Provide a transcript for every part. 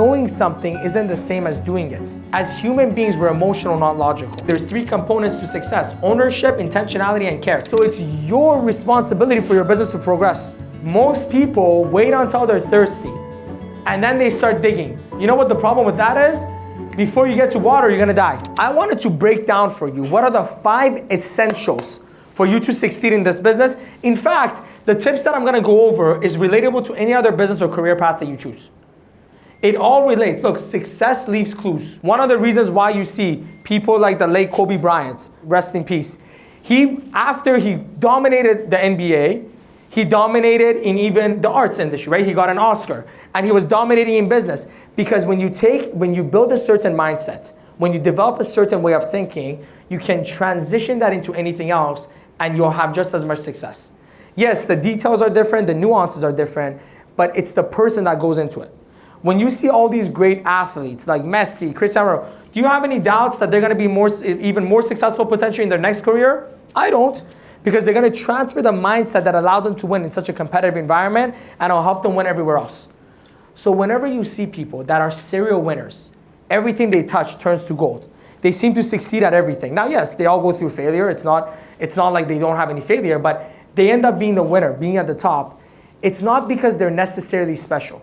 knowing something isn't the same as doing it. As human beings, we're emotional, not logical. There's 3 components to success: ownership, intentionality, and care. So it's your responsibility for your business to progress. Most people wait until they're thirsty and then they start digging. You know what the problem with that is? Before you get to water, you're gonna die. I wanted to break down for you what are the 5 essentials for you to succeed in this business. In fact, the tips that I'm gonna go over is relatable to any other business or career path that you choose. It all relates. Look, success leaves clues. One of the reasons why you see people like the late Kobe Bryant, rest in peace, after he dominated the NBA, he dominated in even the arts industry, right? He got an Oscar, and he was dominating in business. Because when you build a certain mindset, when you develop a certain way of thinking, you can transition that into anything else, and you'll have just as much success. Yes, the details are different, the nuances are different, but it's the person that goes into it. When you see all these great athletes like Messi, Cristiano, do you have any doubts that they're going to be even more successful potentially in their next career? I don't, because they're going to transfer the mindset that allowed them to win in such a competitive environment, and it'll help them win everywhere else. So whenever you see people that are serial winners, everything they touch turns to gold. They seem to succeed at everything. Now, yes, they all go through failure. It's not like they don't have any failure, but they end up being the winner, being at the top. It's not because they're necessarily special.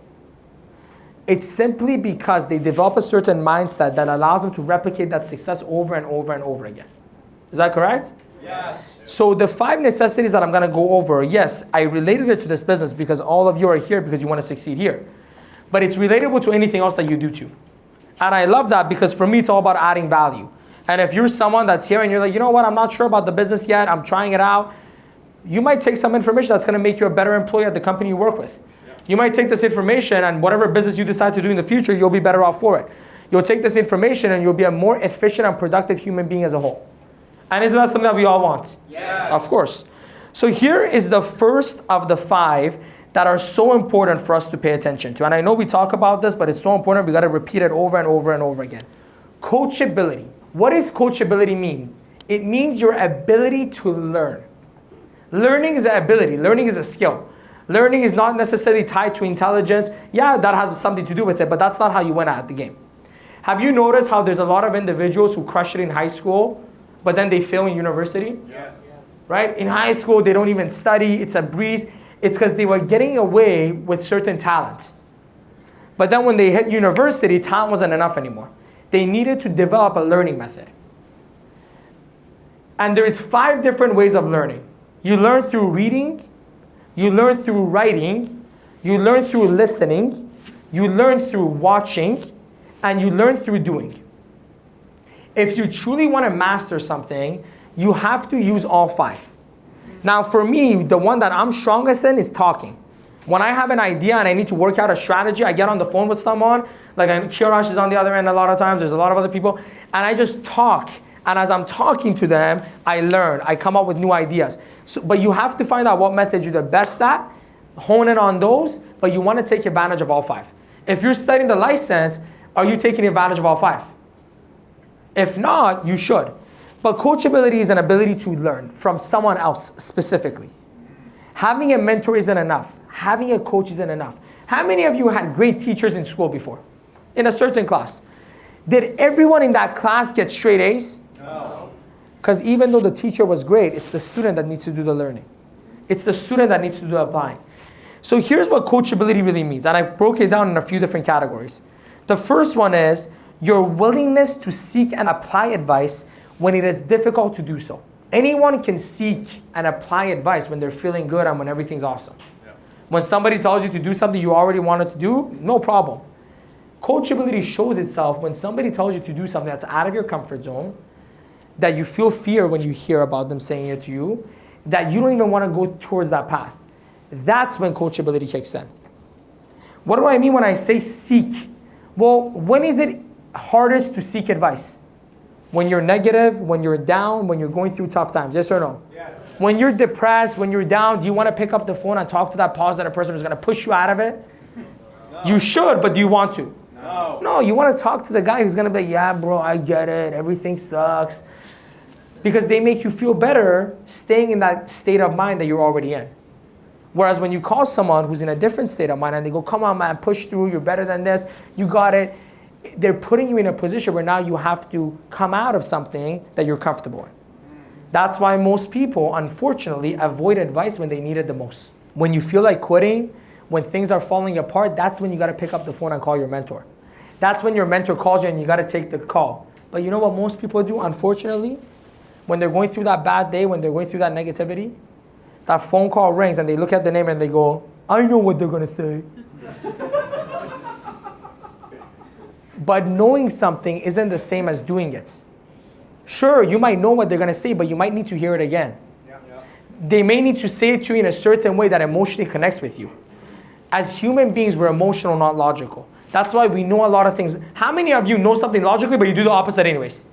It's simply because they develop a certain mindset that allows them to replicate that success over and over and over again. Is that correct? Yes. So the 5 necessities that I'm gonna go over, yes, I related it to this business because all of you are here because you wanna succeed here. But it's relatable to anything else that you do too. And I love that because for me, it's all about adding value. And if you're someone that's here and you're like, you know what, I'm not sure about the business yet, I'm trying it out, you might take some information that's gonna make you a better employee at the company you work with. You might take this information and whatever business you decide to do in the future, you'll be better off for it. You'll take this information and you'll be a more efficient and productive human being as a whole. And isn't that something that we all want? Yes. Of course. So here is the first of the 5 that are so important for us to pay attention to. And I know we talk about this, but it's so important, we gotta repeat it over and over and over again. Coachability. What does coachability mean? It means your ability to learn. Learning is an ability, learning is a skill. Learning is not necessarily tied to intelligence. Yeah, that has something to do with it, but that's not how you win at the game. Have you noticed how there's a lot of individuals who crush it in high school, but then they fail in university? Yes. Right? In high school, they don't even study. It's a breeze. It's because they were getting away with certain talents. But then when they hit university, talent wasn't enough anymore. They needed to develop a learning method. And there's 5 different ways of learning. You learn through reading, you learn through writing, you learn through listening, you learn through watching, and you learn through doing. If you truly want to master something, you have to use all 5. Now for me, the one that I'm strongest in is talking. When I have an idea and I need to work out a strategy, I get on the phone with someone, like Kirash is on the other end a lot of times, there's a lot of other people, and I just talk. And as I'm talking to them, I learn, I come up with new ideas. But you have to find out what method you're the best at, hone in on those, but you want to take advantage of all 5. If you're studying the license, are you taking advantage of all 5? If not, you should. But coachability is an ability to learn from someone else specifically. Having a mentor isn't enough. Having a coach isn't enough. How many of you had great teachers in school before? In a certain class? Did everyone in that class get straight A's? No. Because even though the teacher was great, it's the student that needs to do the learning. It's the student that needs to do the applying. So here's what coachability really means. And I broke it down in a few different categories. The first one is your willingness to seek and apply advice when it is difficult to do so. Anyone can seek and apply advice when they're feeling good and when everything's awesome. Yeah. When somebody tells you to do something you already wanted to do, no problem. Coachability shows itself when somebody tells you to do something that's out of your comfort zone, that you feel fear when you hear about them saying it to you, that you don't even want to go towards that path. That's when coachability kicks in. What do I mean when I say seek? Well, when is it hardest to seek advice? When you're negative, when you're down, when you're going through tough times, yes or no? Yes. When you're depressed, when you're down, do you want to pick up the phone and talk to that positive person who's going to push you out of it? No. You should, but do you want to? No. No, you want to talk to the guy who's going to be like, yeah, bro, I get it. Everything sucks. Because they make you feel better staying in that state of mind that you're already in. Whereas when you call someone who's in a different state of mind and they go, come on man, push through, you're better than this, you got it. They're putting you in a position where now you have to come out of something that you're comfortable in. That's why most people, unfortunately, avoid advice when they need it the most. When you feel like quitting, when things are falling apart, that's when you got to pick up the phone and call your mentor. That's when your mentor calls you and you got to take the call. But you know what most people do, unfortunately? When they're going through that bad day, when they're going through that negativity, that phone call rings and they look at the name and they go, I know what they're going to say. But knowing something isn't the same as doing it. Sure, you might know what they're going to say, but you might need to hear it again. They may need to say it to you in a certain way that emotionally connects with you. As human beings, we're emotional, not logical. That's why we know a lot of things. How many of you know something logically, but you do the opposite anyways?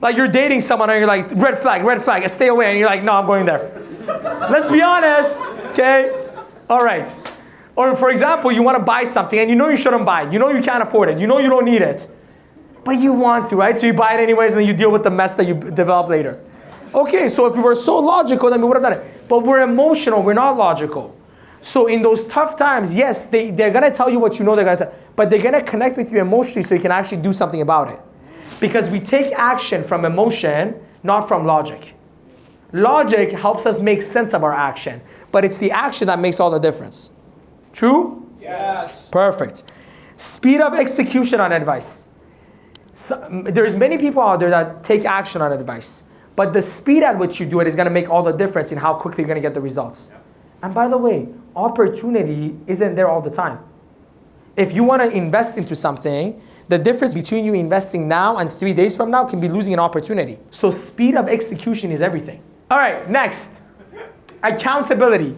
Like you're dating someone and you're like, red flag, stay away. And you're like, no, I'm going there. Let's be honest, okay? All right. Or for example, you want to buy something and you know you shouldn't buy it. You know you can't afford it. You know you don't need it. But you want to, right? So you buy it anyways and then you deal with the mess that you develop later. Okay, so if we were so logical, then we would have done it. But we're emotional, we're not logical. So in those tough times, yes, they're going to tell you what you know they're going to tell, but they're going to connect with you emotionally so you can actually do something about it. Because we take action from emotion, not from logic. Logic helps us make sense of our action, but it's the action that makes all the difference. True? Yes. Perfect. Speed of execution on advice. So, there's many people out there that take action on advice, but the speed at which you do it is going to make all the difference in how quickly you're going to get the results. Yep. And by the way, opportunity isn't there all the time. If you want to invest into something, the difference between you investing now and 3 days from now can be losing an opportunity. So speed of execution is everything. All right, next. Accountability.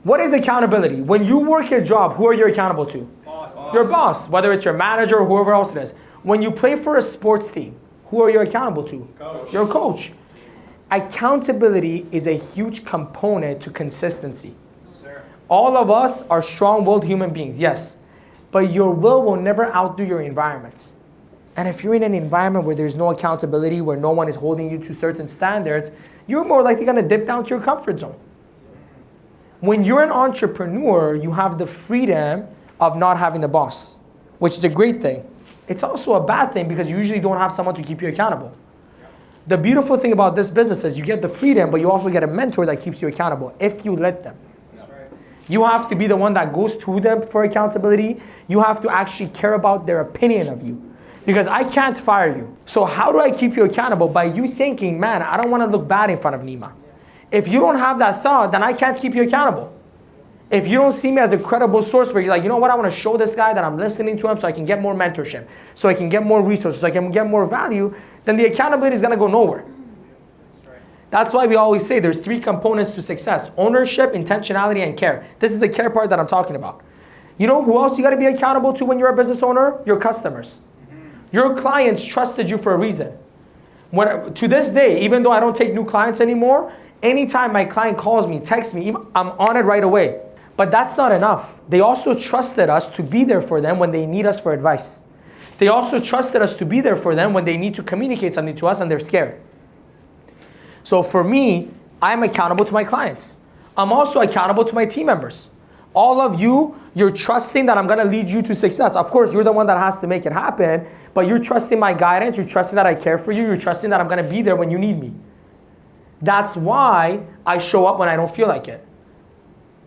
What is accountability? When you work your job, who are you accountable to? Boss. Your boss, whether it's your manager or whoever else it is. When you play for a sports team, who are you accountable to? Coach. Your coach. Accountability is a huge component to consistency. Sir. All of us are strong-willed human beings, yes. But your will never outdo your environment. And if you're in an environment where there's no accountability, where no one is holding you to certain standards, you're more likely going to dip down to your comfort zone. When you're an entrepreneur, you have the freedom of not having the boss, which is a great thing. It's also a bad thing because you usually don't have someone to keep you accountable. The beautiful thing about this business is you get the freedom, but you also get a mentor that keeps you accountable if you let them. You have to be the one that goes to them for accountability. You have to actually care about their opinion of you. Because I can't fire you. So how do I keep you accountable? By you thinking, man, I don't want to look bad in front of Nima. If you don't have that thought, then I can't keep you accountable. If you don't see me as a credible source where you're like, you know what, I want to show this guy that I'm listening to him so I can get more mentorship, so I can get more resources, so I can get more value, then the accountability is going to go nowhere. That's why we always say there's 3 components to success: ownership, intentionality, and care. This is the care part that I'm talking about. You know who else you got to be accountable to when you're a business owner? Your customers. Your clients trusted you for a reason. To this day, even though I don't take new clients anymore, anytime my client calls me, texts me, I'm on it right away. But that's not enough. They also trusted us to be there for them when they need us for advice. They also trusted us to be there for them when they need to communicate something to us and they're scared. So for me, I'm accountable to my clients. I'm also accountable to my team members. All of you, you're trusting that I'm going to lead you to success. Of course, you're the one that has to make it happen, but you're trusting my guidance. You're trusting that I care for you. You're trusting that I'm going to be there when you need me. That's why I show up when I don't feel like it.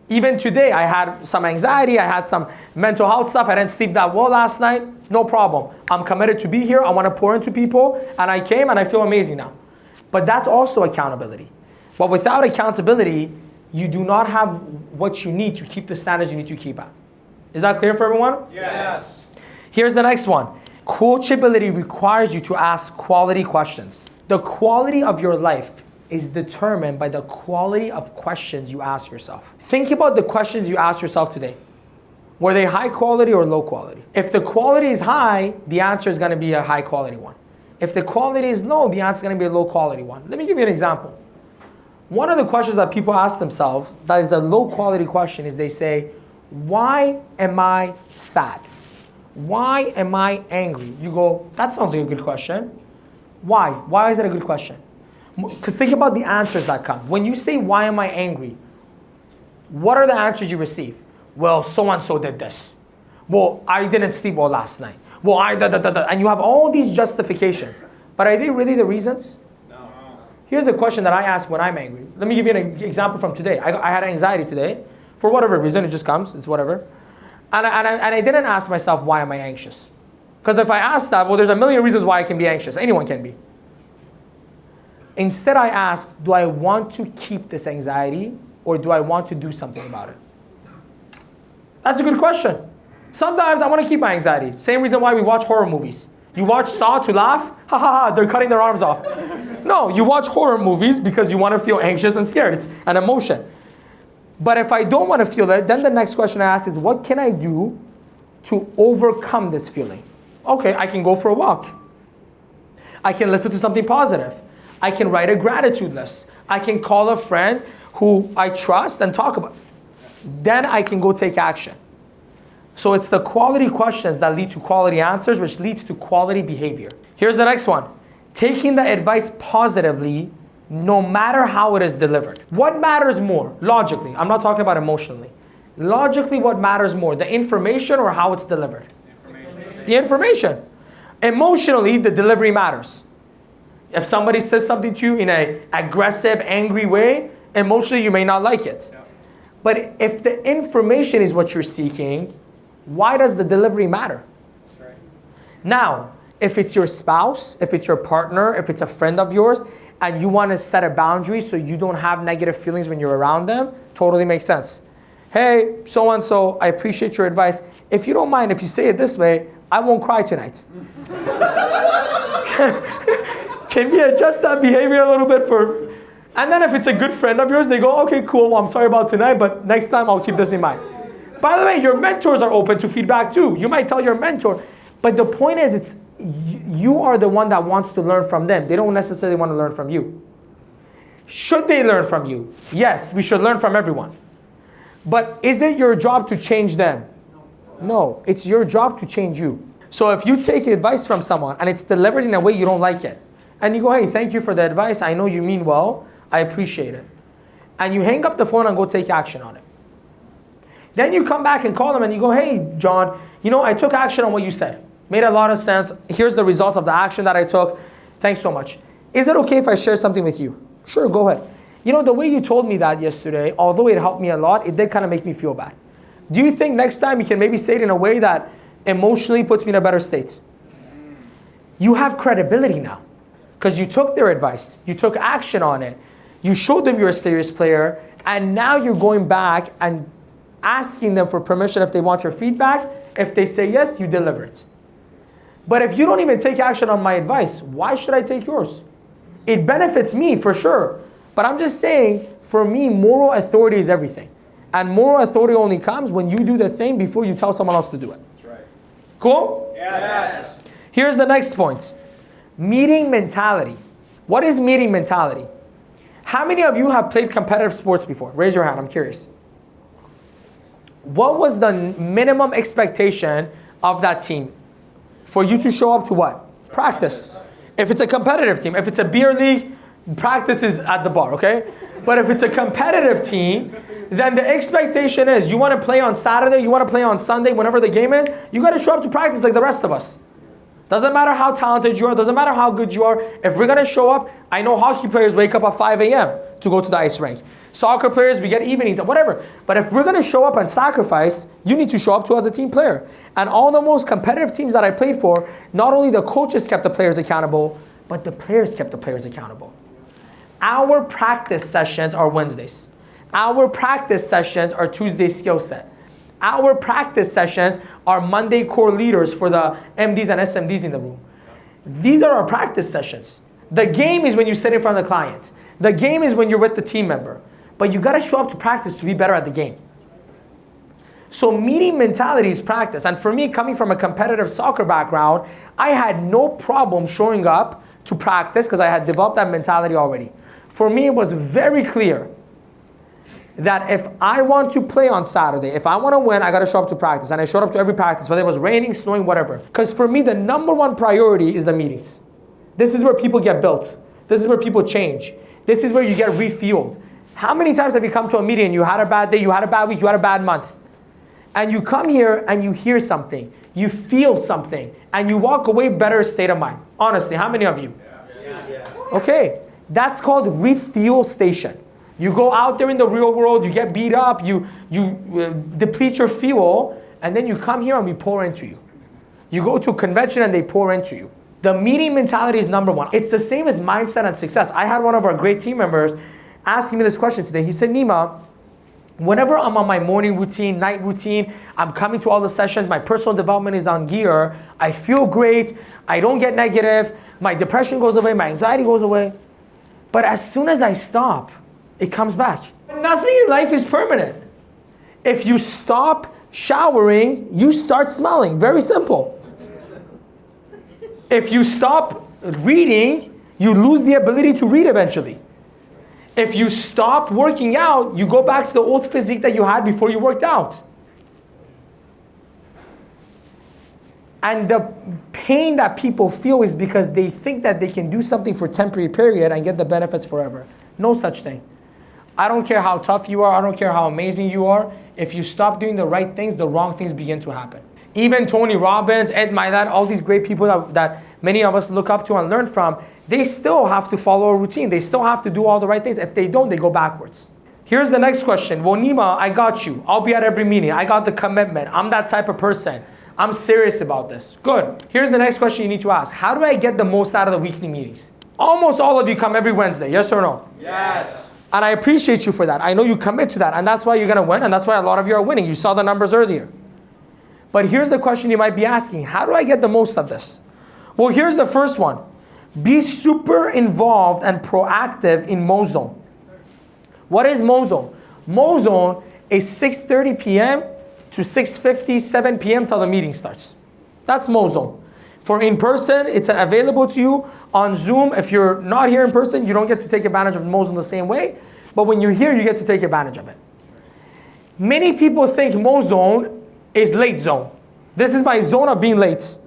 Even today, I had some anxiety. I had some mental health stuff. I didn't sleep that well last night. No problem. I'm committed to be here. I want to pour into people. And I came and I feel amazing now. But that's also accountability. But without accountability, you do not have what you need to keep the standards you need to keep at. Is that clear for everyone? Yes. Here's the next one. Coachability requires you to ask quality questions. The quality of your life is determined by the quality of questions you ask yourself. Think about the questions you asked yourself today. Were they high quality or low quality? If the quality is high, the answer is going to be a high quality one. If the quality is low, the answer is going to be a low quality one. Let me give you an example. One of the questions that people ask themselves that is a low quality question is they say, why am I sad? Why am I angry? You go, that sounds like a good question. Why? Why is it a good question? Because think about the answers that come. When you say, why am I angry? What are the answers you receive? Well, so-and-so did this. Well, I didn't sleep well last night. Well, and you have all these justifications. But are they really the reasons? No. Here's a question that I ask when I'm angry. Let me give you an example from today. I had anxiety today. For whatever reason, it just comes. It's whatever. And I didn't ask myself, why am I anxious? Because if I ask that, well, there's a million reasons why I can be anxious. Anyone can be. Instead, I ask, do I want to keep this anxiety or do I want to do something about it? That's a good question. Sometimes I want to keep my anxiety. Same reason why we watch horror movies. You watch Saw to laugh? Ha ha ha, they're cutting their arms off. No, you watch horror movies because you want to feel anxious and scared. It's an emotion. But if I don't want to feel that, then the next question I ask is, what can I do to overcome this feeling? Okay, I can go for a walk. I can listen to something positive. I can write a gratitude list. I can call a friend who I trust and talk about. Then I can go take action. So it's the quality questions that lead to quality answers, which leads to quality behavior. Here's the next one. Taking the advice positively, no matter how it is delivered. What matters more? Logically, I'm not talking about emotionally. Logically, what matters more? The information or how it's delivered? The information. Emotionally, the delivery matters. If somebody says something to you in an aggressive, angry way, emotionally you may not like it. Yeah. But if the information is what you're seeking, why does the delivery matter? That's right. Now, if it's your spouse, if it's your partner, if it's a friend of yours, and you want to set a boundary so you don't have negative feelings when you're around them, totally makes sense. Hey, so-and-so, I appreciate your advice. If you don't mind, if you say it this way, I won't cry tonight. Can we adjust that behavior a little bit for... And then if it's a good friend of yours, they go, okay, cool, well, I'm sorry about tonight, but next time I'll keep this in mind. By the way, your mentors are open to feedback too. You might tell your mentor, but the point is, you are the one that wants to learn from them. They don't necessarily want to learn from you. Should they learn from you? Yes, we should learn from everyone. But is it your job to change them? No, it's your job to change you. So if you take advice from someone and it's delivered in a way you don't like it, and you go, hey, thank you for the advice, I know you mean well, I appreciate it. And you hang up the phone and go take action on it. Then you come back and call them and you go, hey, John, I took action on what you said. Made a lot of sense. Here's the result of the action that I took. Thanks so much. Is it okay if I share something with you? Sure, go ahead. The way you told me that yesterday, although it helped me a lot, it did kind of make me feel bad. Do you think next time you can maybe say it in a way that emotionally puts me in a better state? You have credibility now because you took their advice. You took action on it. You showed them you're a serious player, and now you're going back and asking them for permission if they want your feedback. If they say yes, you deliver it. But if you don't even take action on my advice, why should I take yours? It benefits me for sure. But I'm just saying, for me, moral authority is everything. And moral authority only comes when you do the thing before you tell someone else to do it. That's right. Cool? Yes. Here's the next point. Meeting mentality. What is meeting mentality? How many of you have played competitive sports before? Raise your hand, I'm curious. What was the minimum expectation of that team? For you to show up to what? Practice. If it's a competitive team, if it's a beer league, practice is at the bar, okay? But if it's a competitive team, then the expectation is you want to play on Saturday, you want to play on Sunday, whenever the game is, you got to show up to practice like the rest of us. Doesn't matter how talented you are, doesn't matter how good you are. If we're going to show up, I know hockey players wake up at 5 a.m. to go to the ice rink. Soccer players, we get evening, whatever. But if we're going to show up and sacrifice, you need to show up too as a team player. And all the most competitive teams that I played for, not only the coaches kept the players accountable, but the players kept the players accountable. Our practice sessions are Wednesdays. Our practice sessions are Tuesday skill set. Our practice sessions are Monday core leaders for the MDs and SMDs in the room. These are our practice sessions. The game is when you sit in front of the client. The game is when you're with the team member. But you got to show up to practice to be better at the game. So meeting mentality is practice. And for me, coming from a competitive soccer background, I had no problem showing up to practice because I had developed that mentality already. For me, it was very clear that if I want to play on Saturday, if I want to win, I got to show up to practice. And I showed up to every practice, whether it was raining, snowing, whatever. Because for me, the number one priority is the meetings. This is where people get built. This is where people change. This is where you get refueled. How many times have you come to a meeting and you had a bad day, you had a bad week, you had a bad month? And you come here and you hear something, you feel something, and you walk away better state of mind. Honestly, how many of you? Yeah. Okay, that's called refuel station. You go out there in the real world, you get beat up, you deplete your fuel, and then you come here and we pour into you. You go to a convention and they pour into you. The meeting mentality is number one. It's the same with mindset and success. I had one of our great team members asking me this question today. He said, Nima, whenever I'm on my morning routine, night routine, I'm coming to all the sessions, my personal development is on gear, I feel great, I don't get negative, my depression goes away, my anxiety goes away. But as soon as I stop, it comes back. Nothing in life is permanent. If you stop showering, you start smelling. Very simple. If you stop reading, you lose the ability to read eventually. If you stop working out, you go back to the old physique that you had before you worked out. And the pain that people feel is because they think that they can do something for a temporary period and get the benefits forever. No such thing. I don't care how tough you are, I don't care how amazing you are. If you stop doing the right things, the wrong things begin to happen. Even Tony Robbins, Ed Mylett, all these great people that many of us look up to and learn from, they still have to follow a routine. They still have to do all the right things. If they don't, they go backwards. Here's the next question. Well, Nima, I got you. I'll be at every meeting. I got the commitment. I'm that type of person. I'm serious about this. Good. Here's the next question you need to ask. How do I get the most out of the weekly meetings? Almost all of you come every Wednesday. Yes or no? Yes. And I appreciate you for that. I know you commit to that. And that's why you're going to win. And that's why a lot of you are winning. You saw the numbers earlier. But here's the question you might be asking. How do I get the most of this? Well, here's the first one. Be super involved and proactive in MoZone. What is MoZone? MoZone is 6:30 p.m. to 6:50, 7 p.m. till the meeting starts. That's MoZone. For in-person, it's available to you on Zoom. If you're not here in person, you don't get to take advantage of MoZone the same way. But when you're here, you get to take advantage of it. Many people think MoZone is late zone. This is my zone of being late.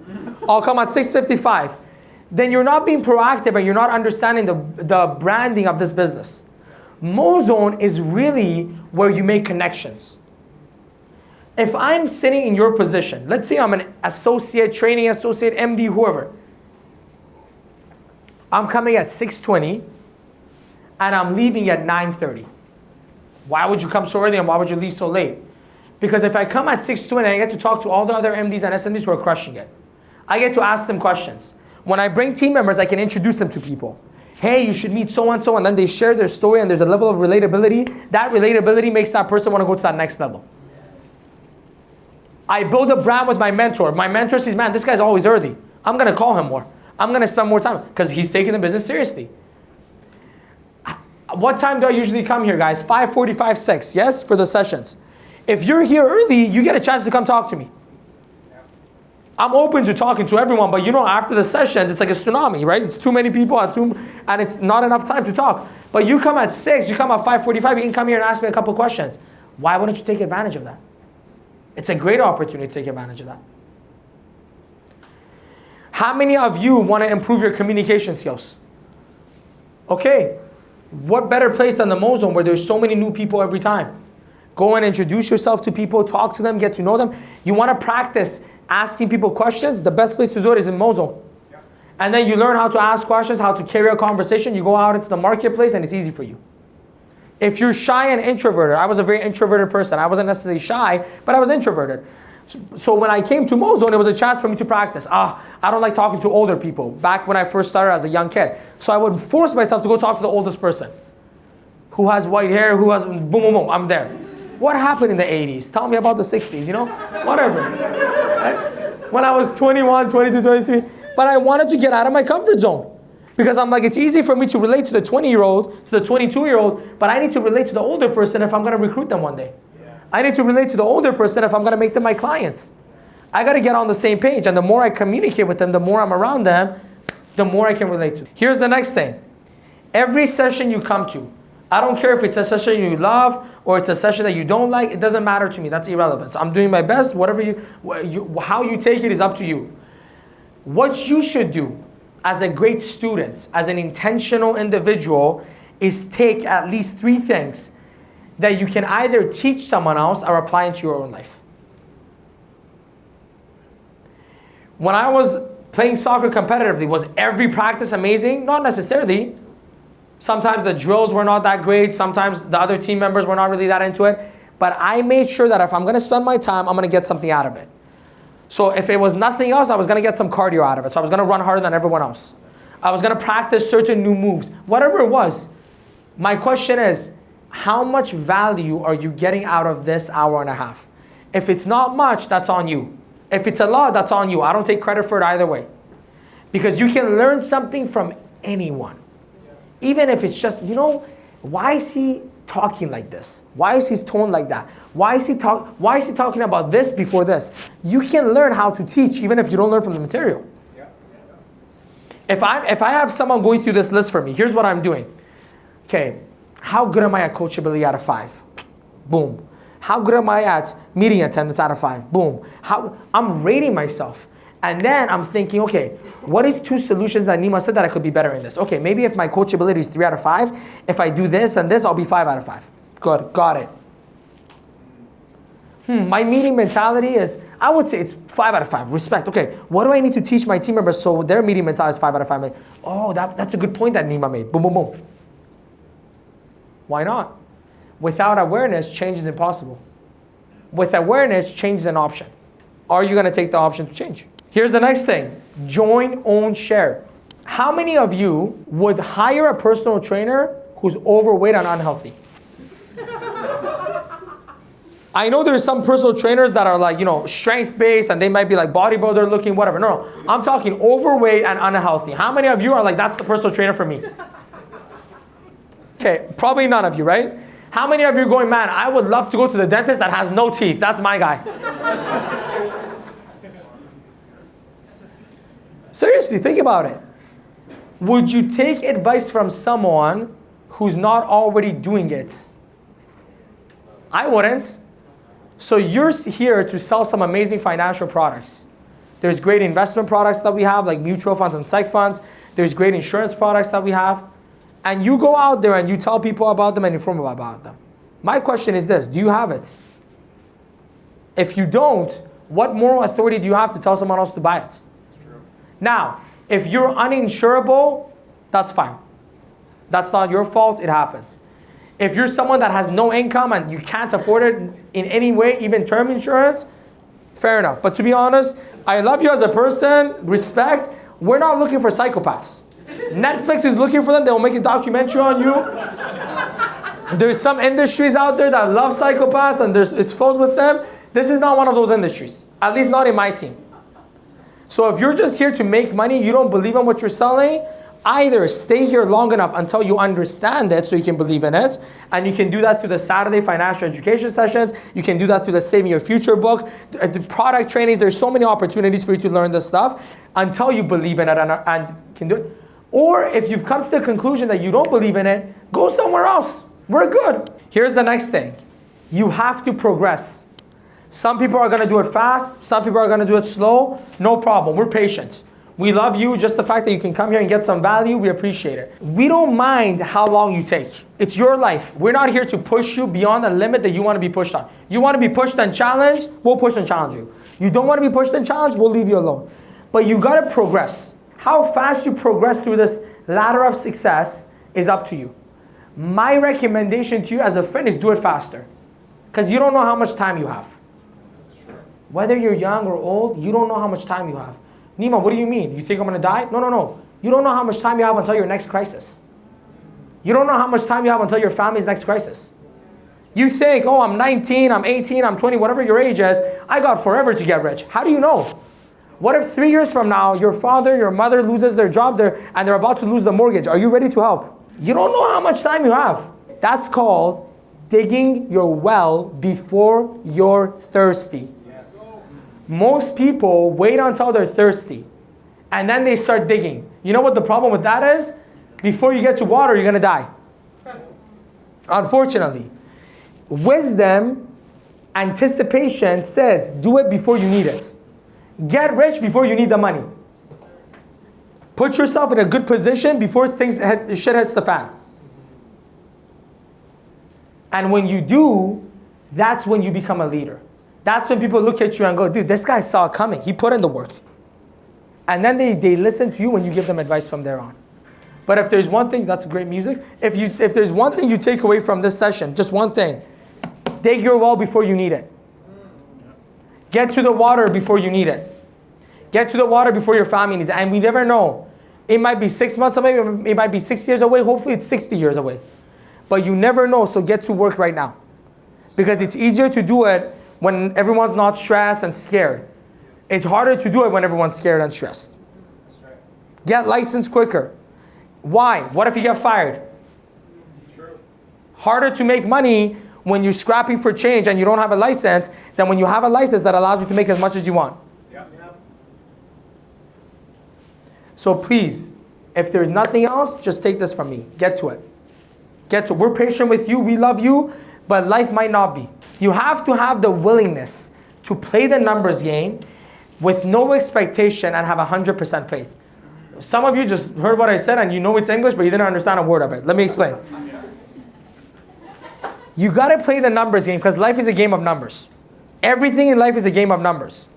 I'll come at 6:55. Then you're not being proactive and you're not understanding the branding of this business. MoZone is really where you make connections. If I'm sitting in your position, let's say I'm an associate, training associate, MD, whoever. I'm coming at 6:20 and I'm leaving at 9:30. Why would you come so early and why would you leave so late? Because if I come at 6:20, I get to talk to all the other MDs and SMDs who are crushing it. I get to ask them questions. When I bring team members, I can introduce them to people. Hey, you should meet so-and-so, and then they share their story and there's a level of relatability. That relatability makes that person want to go to that next level. I build a brand with my mentor. My mentor says, man, this guy's always early. I'm going to call him more. I'm going to spend more time because he's taking the business seriously. What time do I usually come here, guys? 5:45, 6, yes, for the sessions. If you're here early, you get a chance to come talk to me. I'm open to talking to everyone, but you know, after the sessions, it's like a tsunami, right? It's too many people and it's not enough time to talk. But you come at 6, you come at 5:45, you can come here and ask me a couple questions. Why wouldn't you take advantage of that? It's a great opportunity to take advantage of that. How many of you want to improve your communication skills? Okay, what better place than the MoZone where there's so many new people every time? Go and introduce yourself to people, talk to them, get to know them. You want to practice asking people questions? The best place to do it is in MoZone. Yeah. And then you learn how to ask questions, how to carry a conversation. You go out into the marketplace and it's easy for you. If you're shy and introverted, I was a very introverted person. I wasn't necessarily shy, but I was introverted. So when I came to MoZone, it was a chance for me to practice. I don't like talking to older people. Back when I first started as a young kid. So I would force myself to go talk to the oldest person. Who has white hair, who has boom, boom, boom, I'm there. What happened in the 80s? Tell me about the 60s, you know? Whatever. Right? When I was 21, 22, 23. But I wanted to get out of my comfort zone. Because I'm like, it's easy for me to relate to the 20-year-old, to the 22-year-old, but I need to relate to the older person if I'm going to recruit them one day. Yeah. I need to relate to the older person if I'm going to make them my clients. I got to get on the same page. And the more I communicate with them, the more I'm around them, the more I can relate to. Here's the next thing. Every session you come to, I don't care if it's a session you love or it's a session that you don't like, it doesn't matter to me. That's irrelevant. So I'm doing my best. Whatever how you take it is up to you. What you should do as a great student, as an intentional individual, is take at least 3 things that you can either teach someone else or apply into your own life. When I was playing soccer competitively, was every practice amazing? Not necessarily. Sometimes the drills were not that great. Sometimes the other team members were not really that into it. But I made sure that if I'm going to spend my time, I'm going to get something out of it. So if it was nothing else, I was going to get some cardio out of it. So I was going to run harder than everyone else. I was going to practice certain new moves. Whatever it was. My question is, how much value are you getting out of this hour and a half? If it's not much, that's on you. If it's a lot, that's on you. I don't take credit for it either way. Because you can learn something from anyone. Even if it's just, why is he talking like this? Why is his tone like that? Why is he talking about this before this? You can learn how to teach even if you don't learn from the material. If I have someone going through this list for me, here's what I'm doing. Okay, how good am I at coachability out of 5? Boom. How good am I at meeting attendance out of 5? Boom. I'm rating myself. And then I'm thinking, okay, what is 2 solutions that Nima said that I could be better in this? Okay, maybe if my coachability is 3 out of 5, if I do this and this, I'll be 5 out of 5. Good, got it. My meeting mentality is, I would say it's 5 out of 5, respect. Okay, what do I need to teach my team members so their meeting mentality is 5 out of 5? Like, oh, that's a good point that Nima made. Boom, boom, boom. Why not? Without awareness, change is impossible. With awareness, change is an option. Are you going to take the option to change? Here's the next thing. Join, own, share. How many of you would hire a personal trainer who's overweight and unhealthy? I know there's some personal trainers that are like, strength-based and they might be like bodybuilder looking, whatever. No, I'm talking overweight and unhealthy. How many of you are like, that's the personal trainer for me? Okay, probably none of you, right? How many of you are going, man, I would love to go to the dentist that has no teeth. That's my guy. Seriously, think about it. Would you take advice from someone who's not already doing it? I wouldn't. So you're here to sell some amazing financial products. There's great investment products that we have, like mutual funds and psych funds. There's great insurance products that we have. And you go out there and you tell people about them and inform them about them. My question is this, do you have it? If you don't, what moral authority do you have to tell someone else to buy it? Now, if you're uninsurable, that's fine. That's not your fault, it happens. If you're someone that has no income and you can't afford it in any way, even term insurance, fair enough. But to be honest, I love you as a person, respect. We're not looking for psychopaths. Netflix is looking for them, they'll make a documentary on you. There's some industries out there that love psychopaths and it's filled with them. This is not one of those industries, at least not in my team. So if you're just here to make money, you don't believe in what you're selling, either stay here long enough until you understand it so you can believe in it, and you can do that through the Saturday financial education sessions, you can do that through the Saving Your Future book, the product trainings, there's so many opportunities for you to learn this stuff until you believe in it and can do it. Or if you've come to the conclusion that you don't believe in it, go somewhere else. We're good. Here's the next thing. You have to progress. Some people are going to do it fast. Some people are going to do it slow. No problem. We're patient. We love you. Just the fact that you can come here and get some value, we appreciate it. We don't mind how long you take. It's your life. We're not here to push you beyond the limit that you want to be pushed on. You want to be pushed and challenged, we'll push and challenge you. You don't want to be pushed and challenged, we'll leave you alone. But you got to progress. How fast you progress through this ladder of success is up to you. My recommendation to you as a friend is do it faster. Because you don't know how much time you have. Whether you're young or old, you don't know how much time you have. Nima, what do you mean? You think I'm going to die? No. You don't know how much time you have until your next crisis. You don't know how much time you have until your family's next crisis. You think, oh, I'm 19, I'm 18, I'm 20, whatever your age is, I got forever to get rich. How do you know? What if 3 years from now, your father, your mother loses their job there and they're about to lose the mortgage? Are you ready to help? You don't know how much time you have. That's called digging your well before you're thirsty. Yes. Most people wait until they're thirsty and then they start digging. You know what the problem with that is? Before you get to water, you're going to die. Unfortunately. Wisdom, anticipation says, do it before you need it. Get rich before you need the money. Put yourself in a good position before shit hits the fan. And when you do, that's when you become a leader. That's when people look at you and go, dude, this guy saw it coming. He put in the work. And then they listen to you when you give them advice from there on. But if there's one thing, that's great music. If there's one thing you take away from this session, just one thing, dig your well before you need it. Get to the water before you need it. Get to the water before your family needs it. And we never know. It might be 6 months away, it might be 6 years away, hopefully it's 60 years away. But you never know, so get to work right now. Because it's easier to do it when everyone's not stressed and scared. It's harder to do it when everyone's scared and stressed. Get licensed quicker. Why? What if you get fired? True. Harder to make money when you're scrapping for change and you don't have a license than when you have a license that allows you to make as much as you want. Yeah. So please, if there's nothing else, just take this from me. Get to it. We're patient with you, we love you, but life might not be. You have to have the willingness to play the numbers game with no expectation and have 100% faith. Some of you just heard what I said and you know it's English, but you didn't understand a word of it. Let me explain. You gotta play the numbers game because life is a game of numbers. Everything in life is a game of numbers.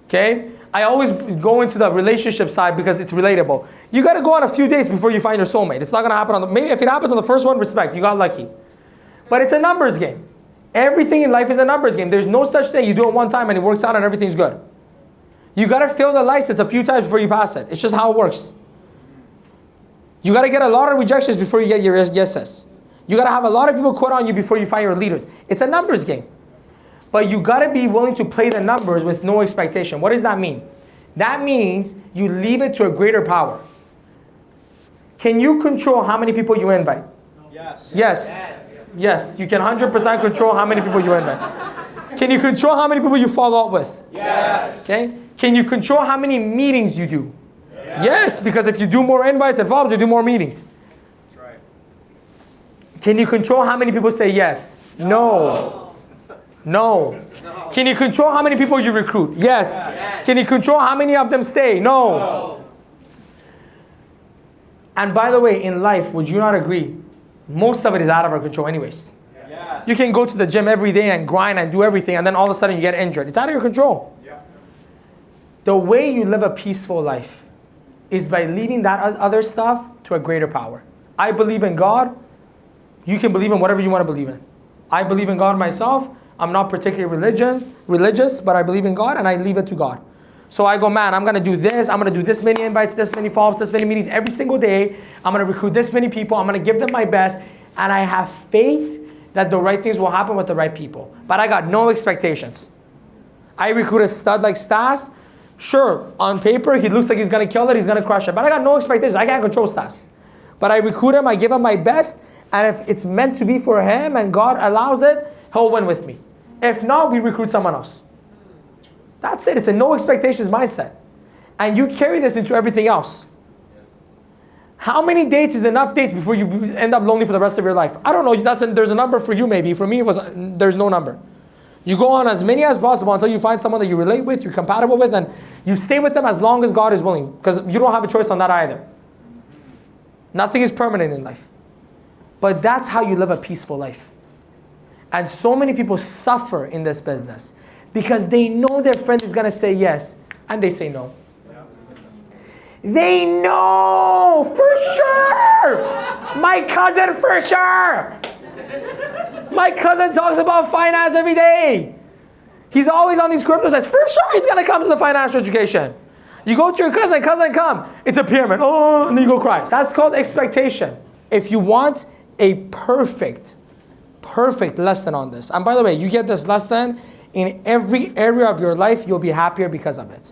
Okay? I always go into the relationship side because it's relatable. You gotta go on a few dates before you find your soulmate. It's not gonna happen maybe if it happens on the first one, respect, you got lucky. But it's a numbers game. Everything in life is a numbers game. There's no such thing. You do it one time and it works out and everything's good. You gotta fail the license a few times before you pass it. It's just how it works. You gotta get a lot of rejections before you get your yeses. You gotta have a lot of people quit on you before you find your leaders. It's a numbers game. But you gotta be willing to play the numbers with no expectation. What does that mean? That means you leave it to a greater power. Can you control how many people you invite? Yes. Yes, you can 100% control how many people you invite. Can you control how many people you follow up with? Yes. Okay? Can you control how many meetings you do? Yes, because if you do more invites and follow-ups, you do more meetings. That's right. Can you control how many people say yes? No. Can you control how many people you recruit? Yes. Can you control how many of them stay? No. And by the way, in life, would you not agree? Most of it is out of our control anyways. Yes. You can go to the gym every day and grind and do everything, and then all of a sudden you get injured. It's out of your control. Yeah. The way you live a peaceful life is by leaving that other stuff to a greater power. I believe in God. You can believe in whatever you want to believe in. I believe in God myself. I'm not particularly religious, but I believe in God and I leave it to God. So I go, man, I'm going to do this. I'm going to do this many invites, this many follow-ups, this many meetings every single day. I'm going to recruit this many people. I'm going to give them my best. And I have faith that the right things will happen with the right people. But I got no expectations. I recruit a stud like Stas. Sure, on paper, he looks like he's going to kill it. He's going to crush it. But I got no expectations. I can't control Stas. But I recruit him. I give him my best. And if it's meant to be for him and God allows it, he'll win with me. If not, we recruit someone else. That's it. It's a no expectations mindset. And you carry this into everything else. How many dates is enough dates before you end up lonely for the rest of your life? I don't know. There's a number for you maybe. For me, there's no number. You go on as many as possible until you find someone that you relate with, you're compatible with, and you stay with them as long as God is willing. Because you don't have a choice on that either. Nothing is permanent in life. But that's how you live a peaceful life. And so many people suffer in this business because they know their friend is going to say yes, and they say no. They know for sure. My cousin for sure. My cousin talks about finance every day. He's always on these crypto sites. For sure he's going to come to the financial education. You go to your cousin come. It's a pyramid. Oh, and then you go cry. That's called expectation. If you want a perfect lesson on this. And by the way, you get this lesson in every area of your life, you'll be happier because of it.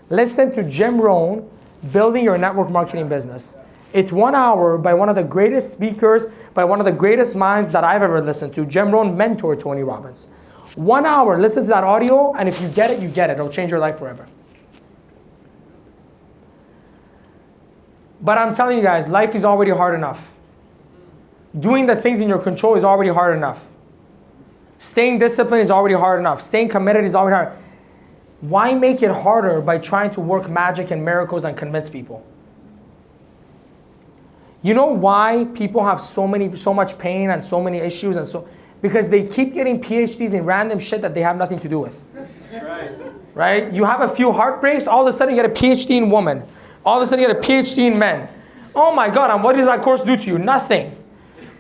Listen to Jim Rohn, Building Your Network Marketing Business. It's 1 hour by one of the greatest speakers, by one of the greatest minds that I've ever listened to. Jim Rohn mentored Tony Robbins. 1 hour, listen to that audio, and if you get it, you get it. It'll change your life forever. But I'm telling you guys, life is already hard enough. Doing the things in your control is already hard enough. Staying disciplined is already hard enough. Staying committed is already hard. Why make it harder by trying to work magic and miracles and convince people? You know why people have so much pain and so many issues because they keep getting PhDs in random shit that they have nothing to do with. That's right. Right? You have a few heartbreaks, all of a sudden you get a PhD in women. All of a sudden you get a PhD in men. Oh my God, and what does that course do to you? Nothing.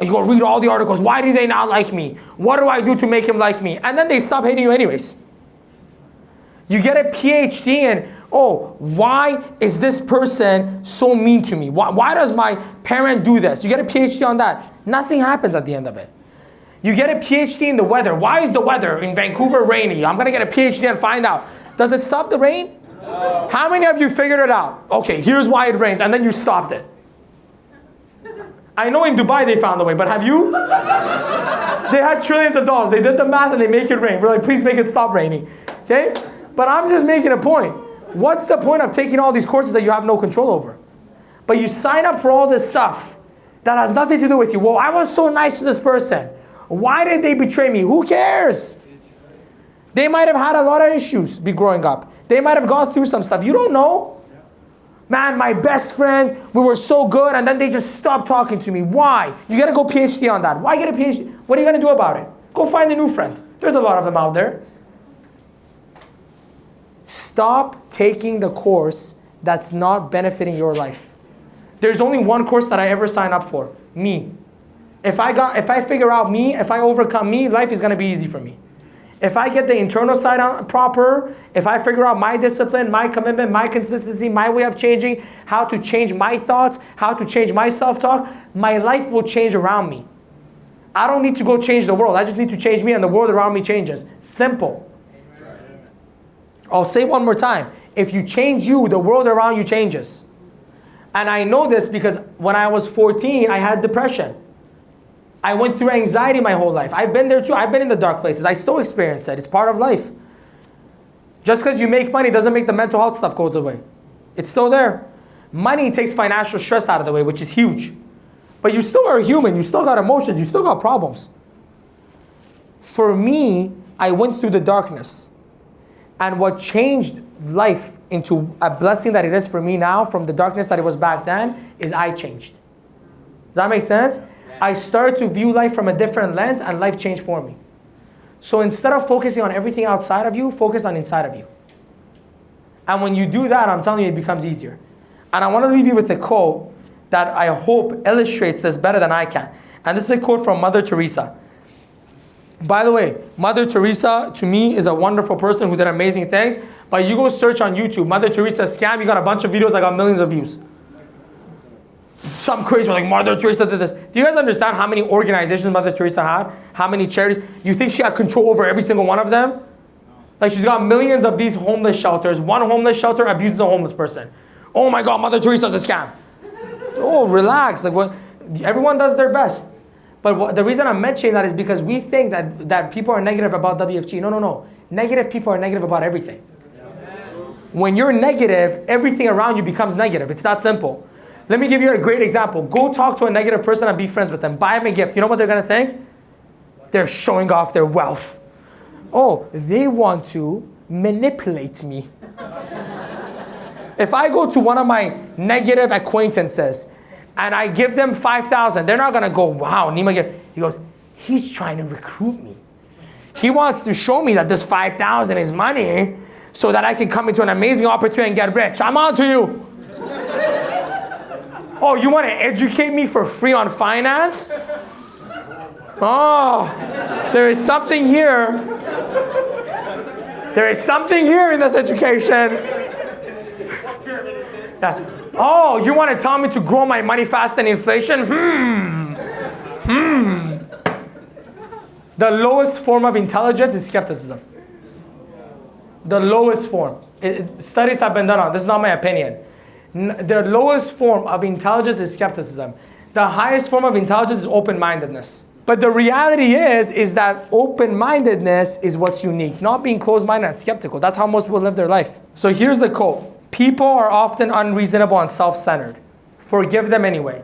You go read all the articles. Why do they not like me? What do I do to make him like me? And then they stop hating you anyways. You get a PhD in, oh, why is this person so mean to me? Why does my parent do this? You get a PhD on that. Nothing happens at the end of it. You get a PhD in the weather. Why is the weather in Vancouver rainy? I'm gonna get a PhD and find out. Does it stop the rain? No. How many of you figured it out? Okay, here's why it rains, and then you stopped it. I know in Dubai they found a way, but have you? They had trillions of dollars. They did the math and they make it rain. We're like, please make it stop raining. Okay? But I'm just making a point. What's the point of taking all these courses that you have no control over? But you sign up for all this stuff that has nothing to do with you. Well, I was so nice to this person. Why did they betray me? Who cares? They might have had a lot of issues growing up. They might have gone through some stuff. You don't know. Man, my best friend, we were so good, and then they just stopped talking to me. Why? You gotta go PhD on that. Why get a PhD? What are you gonna do about it? Go find a new friend. There's a lot of them out there. Stop taking the course that's not benefiting your life. There's only one course that I ever sign up for, me. If I figure out me, if I overcome me, life is gonna be easy for me. If I get the internal side on proper, if I figure out my discipline, my commitment, my consistency, my way of changing, how to change my thoughts, how to change my self-talk, my life will change around me. I don't need to go change the world. I just need to change me and the world around me changes. Simple. I'll say one more time. If you change you, the world around you changes. And I know this because when I was 14, I had depression. I went through anxiety my whole life. I've been there too. I've been in the dark places. I still experience it. It's part of life. Just because you make money doesn't make the mental health stuff goes away. It's still there. Money takes financial stress out of the way, which is huge. But you still are human. You still got emotions. You still got problems. For me, I went through the darkness. And what changed life into a blessing that it is for me now from the darkness that it was back then is I changed. Does that make sense? I started to view life from a different lens and life changed for me. So instead of focusing on everything outside of you, focus on inside of you. And when you do that, I'm telling you, it becomes easier. And I want to leave you with a quote that I hope illustrates this better than I can. And this is a quote from Mother Teresa. By the way, Mother Teresa, to me, is a wonderful person who did amazing things. But you go search on YouTube, Mother Teresa scam, you got a bunch of videos that got millions of views. Some crazy like Mother Teresa did this. Do you guys understand how many organizations Mother Teresa had? How many charities? You think she had control over every single one of them? Like she's got millions of these homeless shelters. One homeless shelter abuses a homeless person. Oh my God, Mother Teresa's a scam. Oh, relax. Like what? Everyone does their best. But the reason I'm mentioning that is because we think that people are negative about WFG. No. Negative people are negative about everything. When you're negative, everything around you becomes negative. It's that simple. Let me give you a great example. Go talk to a negative person and be friends with them. Buy them a gift. You know what they're going to think? They're showing off their wealth. Oh, they want to manipulate me. If I go to one of my negative acquaintances and I give them 5,000, they're not going to go, wow, Nima. He goes, he's trying to recruit me. He wants to show me that this 5,000 is money so that I can come into an amazing opportunity and get rich. I'm on to you. Oh, you want to educate me for free on finance? Oh, there is something here. There is something here in this education. What pyramid is this? Yeah. Oh, you want to tell me to grow my money faster than inflation? The lowest form of intelligence is skepticism. The lowest form. Studies have been done on. This is not my opinion. The lowest form of intelligence is skepticism. The highest form of intelligence is open-mindedness. But the reality is that open-mindedness is what's unique, not being closed-minded and skeptical. That's how most people live their life. So here's the quote. People are often unreasonable and self-centered. Forgive them anyway.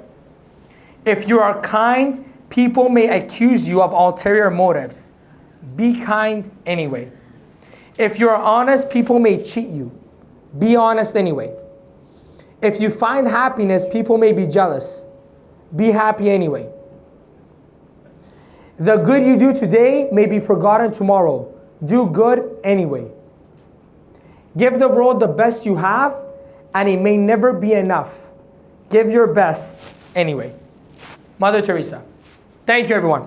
If you are kind, people may accuse you of ulterior motives. Be kind anyway. If you are honest, people may cheat you. Be honest anyway. If you find happiness, people may be jealous. Be happy anyway. The good you do today may be forgotten tomorrow. Do good anyway. Give the world the best you have, and it may never be enough. Give your best anyway. Mother Teresa. Thank you, everyone.